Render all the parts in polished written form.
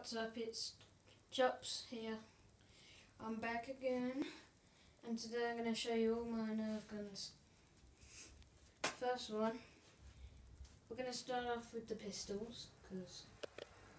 What's up, it's Chops here. I'm back again, and today I'm going to show you all my nerf guns. First one, we're going to start off with the pistols, because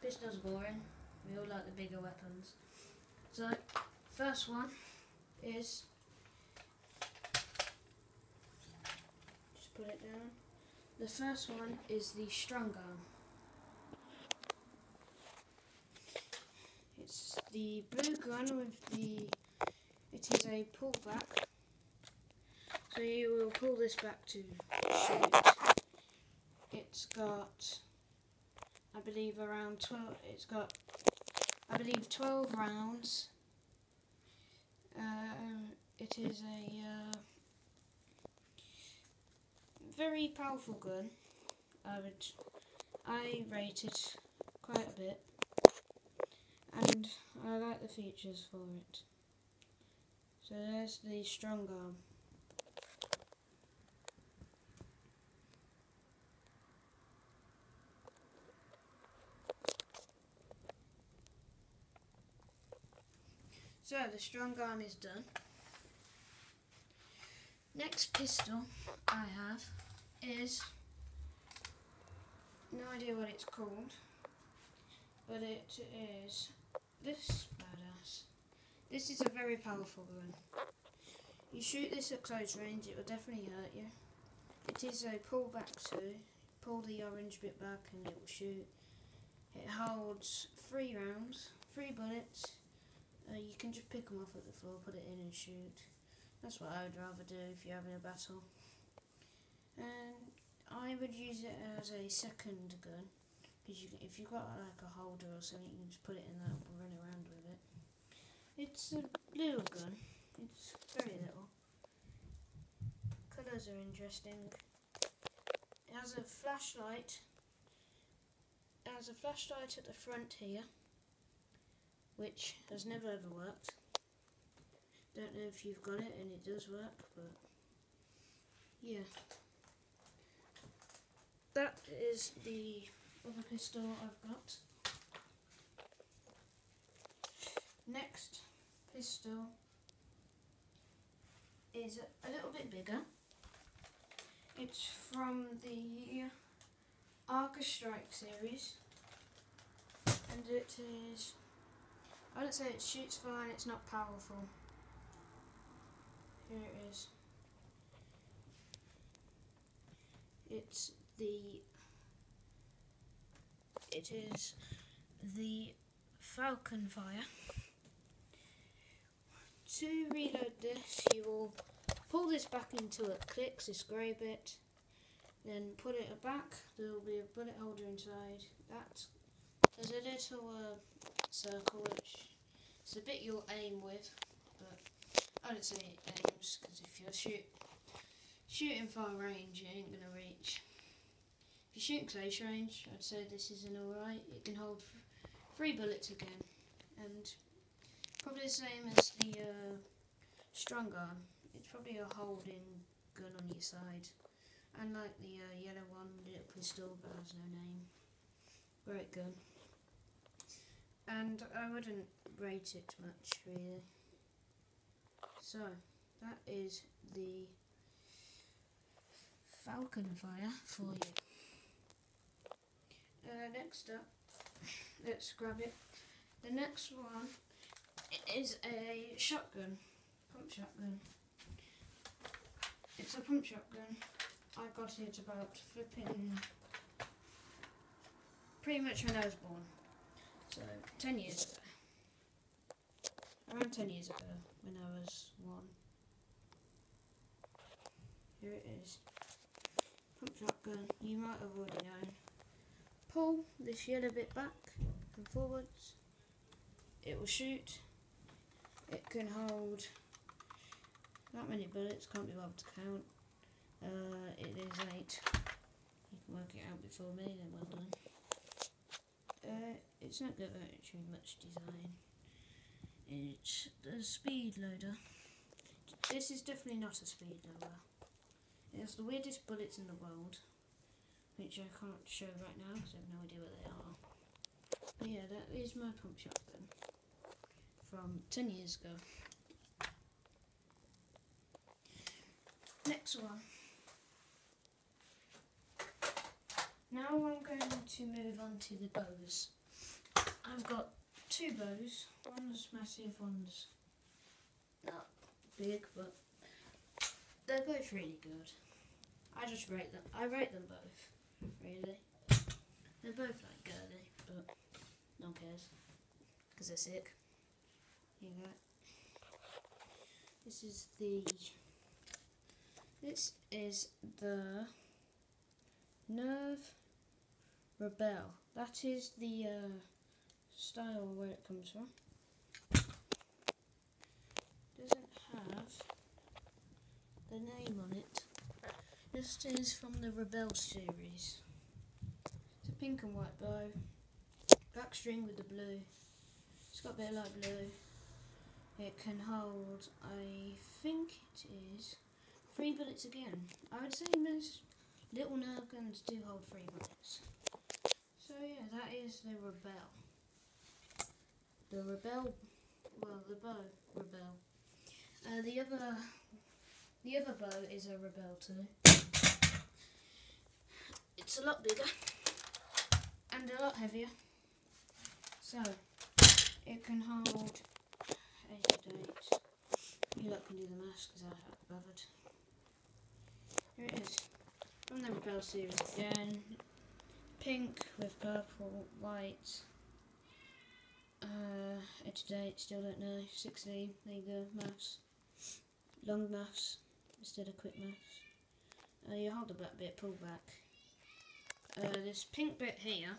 pistols are boring. We all like the bigger weapons. So, first one is, just put it down. The first one is the strong arm. It's the blue gun with it is a pullback, so you will pull this back to shoot. It's got, I believe 12 rounds. It is a very powerful gun. I rate it quite a bit. And I like the features for it. So there's the strong arm. So the strong arm is done. Next pistol I have is, no idea what it's called, but it is this badass. This is a very powerful gun. You shoot this at close range, it will definitely hurt you. It is a pullback too. Pull the orange bit back and it will shoot. It holds 3 rounds, 3 bullets. You can just pick them off at the floor, put it in and shoot. That's what I would rather do if you're having a battle. And I would use it as a second gun. If you've got like a holder or something, you can just put it in that and run around with it. It's a little gun. It's very little. Colours are interesting. It has a flashlight. It has a flashlight at the front here, which has never ever worked. Don't know if you've got it and it does work, but yeah. That is the other pistol I've got. Next pistol is a little bit bigger. It's from the Arca Strike series, and it is, I wouldn't say it shoots fine, it's not powerful. Here it is. It is the Falcon Fire. To reload this, you will pull this back until it clicks, this grey bit, then put it back. There will be a bullet holder inside. There's a little circle, which is a bit you'll aim with, but I don't say it aims, because if you're shooting far range, it ain't gonna reach. If you shoot close range, I'd say this is an alright. It can hold 3 bullets again, and probably the same as the strong arm. It's probably a holding gun on your side, and like the yellow one, little pistol, but has no name. Great gun, and I wouldn't rate it much really. So that is the Falcon Fire for you. Next up, let's grab it. The next one is a shotgun, pump shotgun. It's a pump shotgun. I got it about pretty much when I was born. So 10 years ago. Around 10 years ago, when I was 1. Here it is. Pump shotgun, you might have already known. Pull this yellow bit back and forwards. It will shoot. It can hold not many bullets, can't be able to count. It is 8. You can work it out before me, then well done. It's not got very much design. It's the speed loader. This is definitely not a speed loader. It has the weirdest bullets in the world, which I can't show right now because I have no idea what they are. But yeah, that is my pump shotgun from 10 years ago. Next one. Now I'm going to move on to the bows. I've got two bows. One's massive, one's not big, but they're both really good. I just rate them. I rate them both, really. They're both like girly, but no one cares, because they're sick. Here you go. This is the Nerf Rebel. That is the style where it comes from. Doesn't have the name on it. This is from the Rebel series. It's a pink and white bow, black string with the blue. It's got a bit of light blue. It can hold, I think it is 3 bullets again. I would say most little Nerf guns do hold 3 bullets. So yeah, that is the Rebel. The Rebel, well, the bow Rebel. The other bow is a Rebel too. It's a lot bigger and a lot heavier. So it can hold 88. You lot can do the maths because I haven't bothered. Here it is. From the Rebel series again. Pink with purple, white. Edge date, still don't know. 16. There you go. Maths. Long maths instead of quick maths. You hold the black bit, pull back. This pink bit here.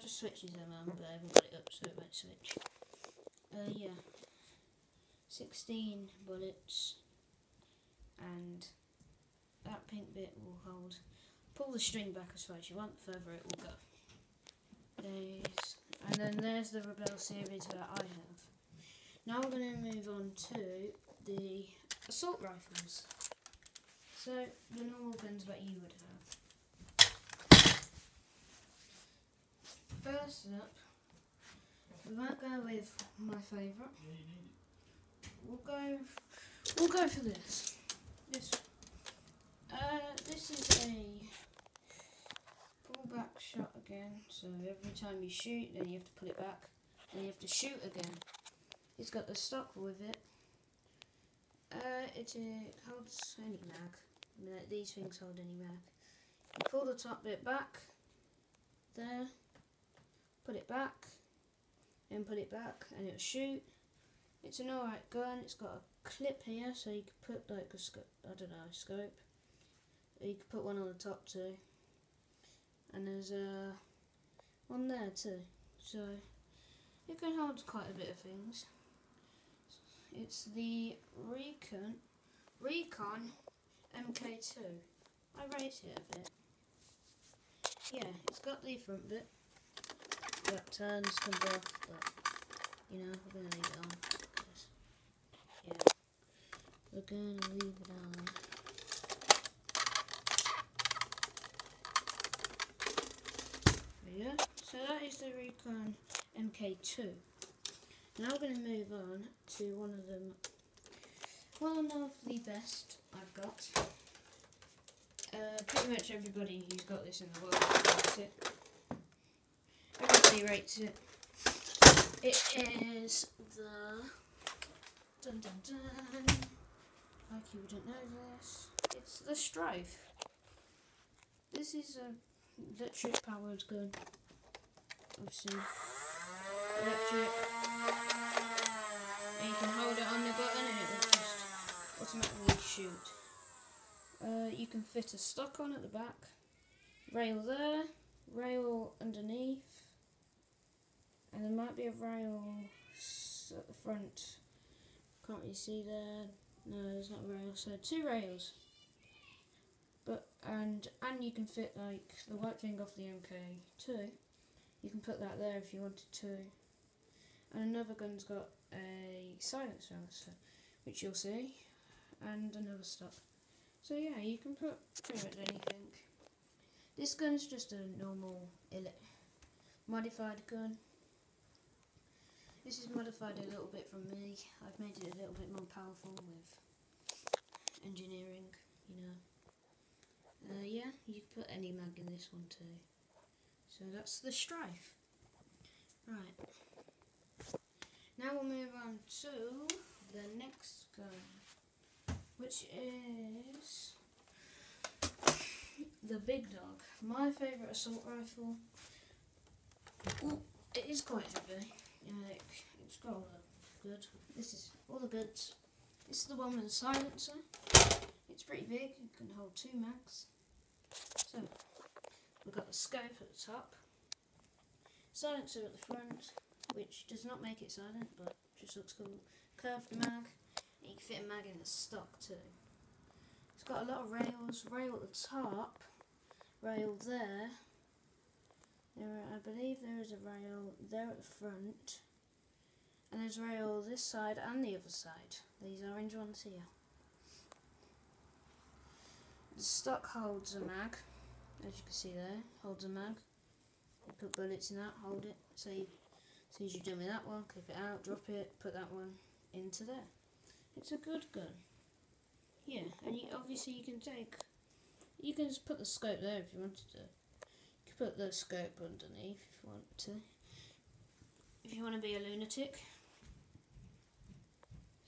Just switches them on, but I haven't got it up so it won't switch. Yeah. 16 bullets. And that pink bit will hold. Pull the string back as far as you want, the further it will go. And then there's the Rebel series that I have. Now we're going to move on to the assault rifles. So, the normal guns that you would have. First up, we won't go with my favourite. We'll go for this. This is a pull-back shot again. So every time you shoot, then you have to put it back, then you have to shoot again. It's got the stock with it. It holds any mag. I mean, these things hold any mag. You pull the top bit back, there, put it back, and put it back, and it'll shoot. It's an alright gun. It's got a clip here, so you could put like a scope. You could put one on the top too, and there's one there too. So it can hold quite a bit of things. It's the Recon MK2. I rate it a bit. Yeah, it's got the front bit that turns, comes off, but you know, we're gonna leave it on. Yeah, we're gonna leave it on. There you go. So that is the Recon MK2. Now we're going to move on to one of the best I've got. Pretty much everybody who's got this in the world rates it. Everybody rates it. It is the dun dun dun. Like you wouldn't know this. It's the Strife. This is a electric powered gun. Obviously, electric. And you can hold it on the button and it will just automatically shoot. You can fit a stock on at the back, rail there, rail underneath, and there might be a rail at the front. Can't really see there. No, there's not a rail. So 2 rails. And you can fit like the white thing off the MK2. You can put that there if you wanted to. And another gun's got a silencer on it, which you'll see, and another stock. So yeah, you can put pretty much anything. This gun's just a normal modified gun. This is modified a little bit from me. I've made it a little bit more powerful with engineering, you know. Yeah, you can put any mag in this one too. So that's the Strife. Right. Now we'll move on to the next gun, which is the Big Dog. My favourite assault rifle. Ooh, it is quite heavy. It's got all the good. This is all the goods. This is the one with the silencer. It's pretty big. It can hold 2 mags. So we've got the scope at the top, silencer at the front, which does not make it silent, but just looks cool. Curved mag. And you can fit a mag in the stock too. It's got a lot of rails. Rail at the top. Rail there. I believe there is a rail there at the front, and there's a rail this side and the other side. These orange ones here. The stock holds a mag, as you can see there, holds a mag. You put bullets in that, hold it. So as soon as you're done with that one, clip it out, drop it, put that one into there. It's a good gun. Yeah, and obviously you can just put the scope there if you wanted to. Put the scope underneath if you want to. If you want to be a lunatic.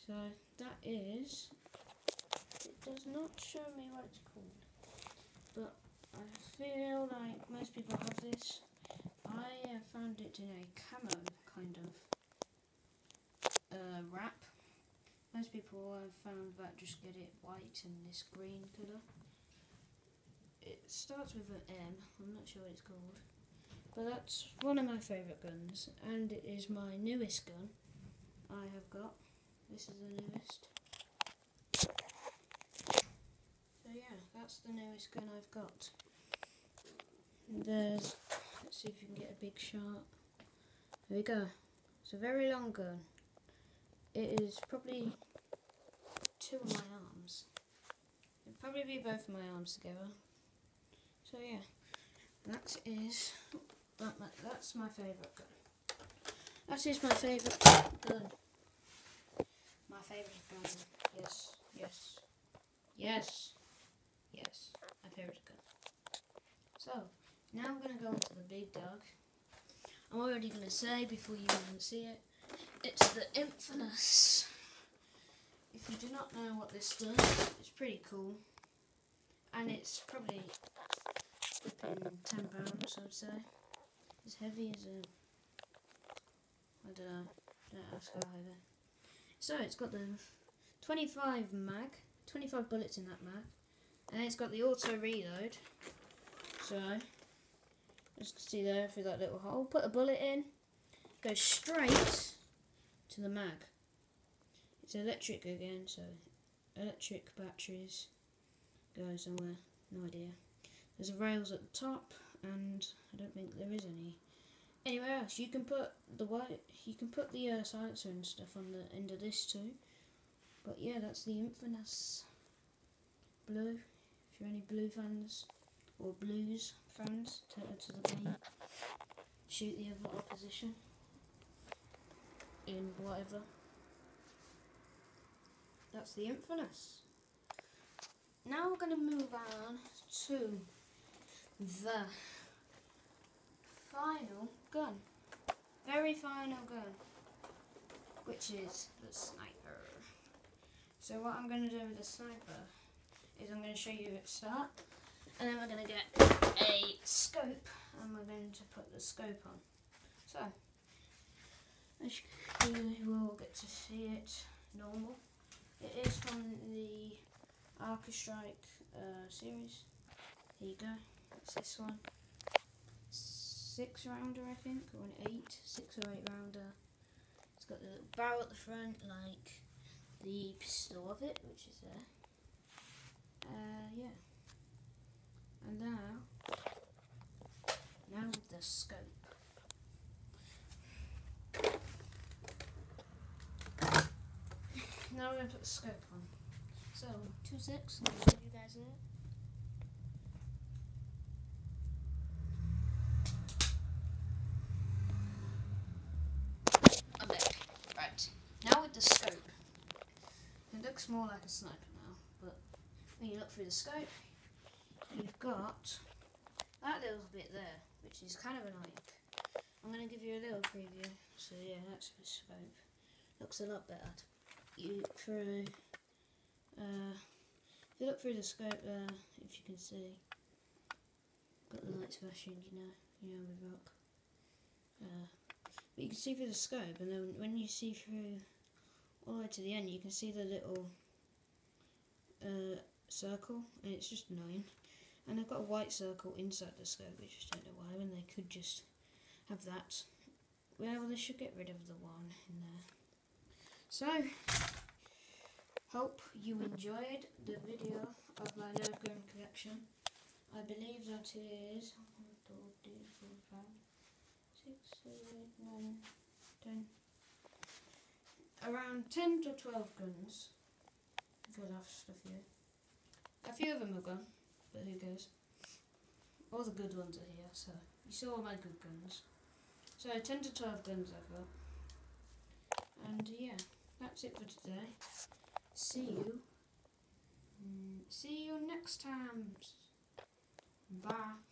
So that is. It does not show me what it's called, but I feel like most people have this. I found it in a camo kind of wrap. Most people have found that just get it white and this green colour. It starts with an M, I'm not sure what it's called, but that's one of my favourite guns, and it is my newest gun I have got. This is the newest. So yeah, that's the newest gun I've got. And let's see if you can get a big shot. There we go. It's a very long gun. It is probably 2 of my arms. It'd probably be both of my arms together. So yeah, that's my favourite gun. That is my favourite gun. My favourite gun. Yes, yes, yes, yes. My favourite gun. So now I'm going to go on to the Big Dog. I'm already going to say before you even see it, it's the Infamous. If you do not know what this does, it's pretty cool, and it's probably flipping £10, I would say. As heavy as a, I don't know, don't ask how heavy. So it's got the 25 bullets in that mag, and it's got the auto reload. So as you can see there through that little hole, put a bullet in, go straight to the mag. It's electric again, so electric batteries go somewhere, no idea. There's rails at the top, and I don't think there is any anywhere else. You can put the silencer and stuff on the end of this too. But yeah, that's the Infamous Blue. If you're any blue fans or blues fans, take it to the game. Shoot the other opposition in whatever. That's the Infamous. Now we're going to move on to the final gun. Very final gun. Which is the sniper. So what I'm going to do with the sniper is I'm going to show you at start. And then we're going to get a scope. And we're going to put the scope on. So, as you will get to see it normal. It is from the Arca Strike series. Here you go. That's this one. 6-rounder, I think, or an 6 or 8 rounder. It's got the little barrel at the front, like the pistol of it, which is there. Yeah. And now with the scope. Now we're going to put the scope on. So, 2 secs, I'll show you guys it. like the scope. It looks more like a sniper now, but when you look through the scope, you've got that little bit there, which is kind of annoying. I'm going to give you a little preview. So yeah, that's the scope. Looks a lot better. If you look through the scope there, if you can see, got the lights flashing, you know with rock. But you can see through the scope, and then when you see through all the way to the end, you can see the little circle, and it's just annoying. And I've got a white circle inside the scope, which I just don't know why, when they could just have that. Well, they should get rid of the one in there. So, hope you enjoyed the video of my nerf gun collection. I believe that is 1, 2, 3, 4, 5, 6, 7, 8, 9, 10. Around 10 to 12 guns. Because I've lost a few. A few of them are gone, but who cares? All the good ones are here, so you saw all my good guns. So 10 to 12 guns I've got. And yeah, that's it for today. See you next time. Bye.